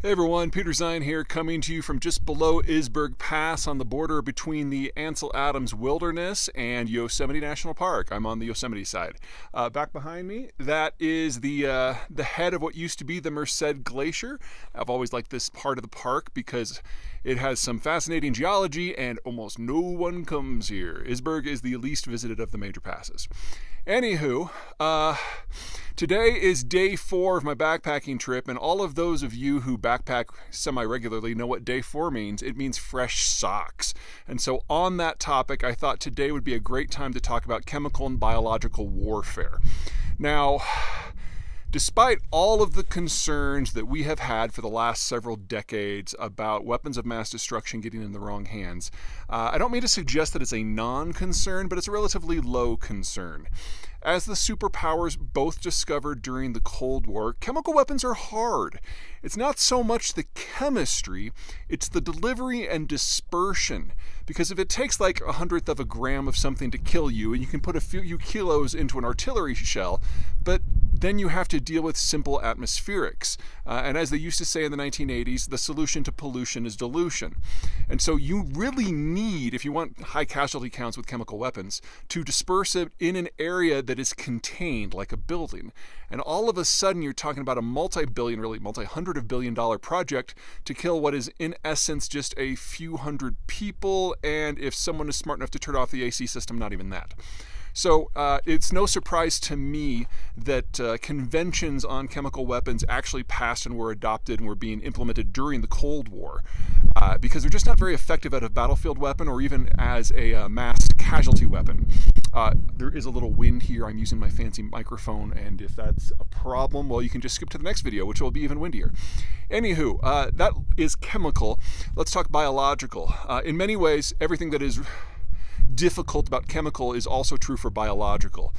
Hey everyone, Peter Zine here, coming to you from just below Isberg Pass on the border between the Ansel Adams Wilderness and Yosemite National Park. I'm on the Yosemite side. Back behind me, that is the head of what used to be the Merced Glacier. I've always liked this part of the park because it has some fascinating geology and almost no one comes here. Isberg is the least visited of the major passes. Anywho, today is day 4 of my backpacking trip, and all of those of you who backpack semi-regularly know what day 4 means. It means fresh socks. And so on that topic, I thought today would be a great time to talk about chemical and biological warfare. Now, despite all of the concerns that we have had for the last several decades about weapons of mass destruction getting in the wrong hands, I don't mean to suggest that it's a non-concern, but it's a relatively low concern. As the superpowers both discovered during the Cold War, chemical weapons are hard. It's not so much the chemistry, it's the delivery and dispersion. Because if it takes like 1/100th of a gram of something to kill you, and you can put a few kilos into an artillery shell, but then you have to deal with simple atmospherics. And as they used to say in the 1980s, the solution to pollution is dilution. And so you really need, if you want high casualty counts with chemical weapons, to disperse it in an area that is contained, like a building. And all of a sudden you're talking about a multi-billion, really multi-hundred of billion dollar project to kill what is in essence just a few hundred people, and if someone is smart enough to turn off the AC system, not even that. So it's no surprise to me that conventions on chemical weapons actually passed and were adopted and were being implemented during the Cold War because they're just not very effective as a battlefield weapon or even as a mass casualty weapon. There is a little wind here. I'm using my fancy microphone, and if that's a problem, well, you can just skip to the next video, which will be even windier. Anywho, that is chemical. Let's talk biological. In many ways, everything that is difficult about chemical is also true for biological.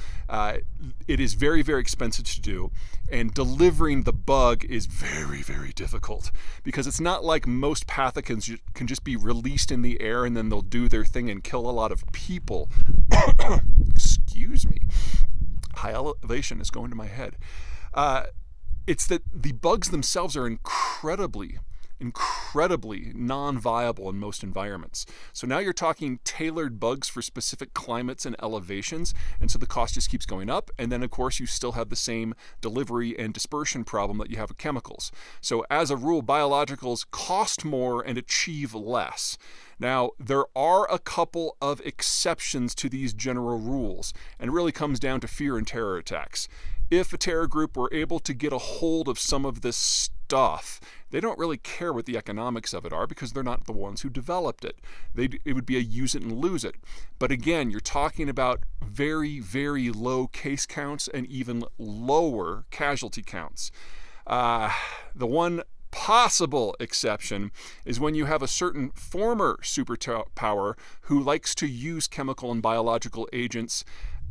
It is very, very expensive to do, and delivering the bug is very, very difficult because it's not like most pathogens can just be released in the air and then they'll do their thing and kill a lot of people. Excuse me. High elevation is going to my head. It's that the bugs themselves are incredibly non-viable in most environments. So now you're talking tailored bugs for specific climates and elevations, and so the cost just keeps going up, and then of course you still have the same delivery and dispersion problem that you have with chemicals. So as a rule, biologicals cost more and achieve less. Now, there are a couple of exceptions to these general rules, and it really comes down to fear and terror attacks. If a terror group were able to get a hold of some of this stuff, they don't really care what the economics of it are because they're not the ones who developed it. It would be a use it and lose it. But again, you're talking about very, very low case counts and even lower casualty counts. The one possible exception is when you have a certain former superpower who likes to use chemical and biological agents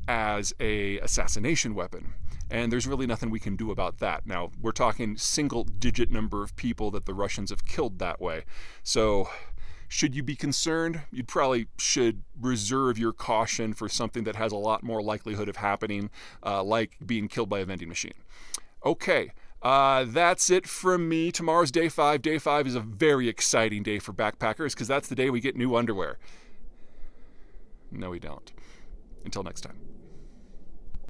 as a assassination weapon. And there's really nothing we can do about that. Now, we're talking single-digit number of people that the Russians have killed that way. So, should you be concerned? You probably should reserve your caution for something that has a lot more likelihood of happening, like being killed by a vending machine. Okay. That's it from me. Tomorrow's day 5. Day 5 is a very exciting day for backpackers because that's the day we get new underwear. No, we don't. Until next time.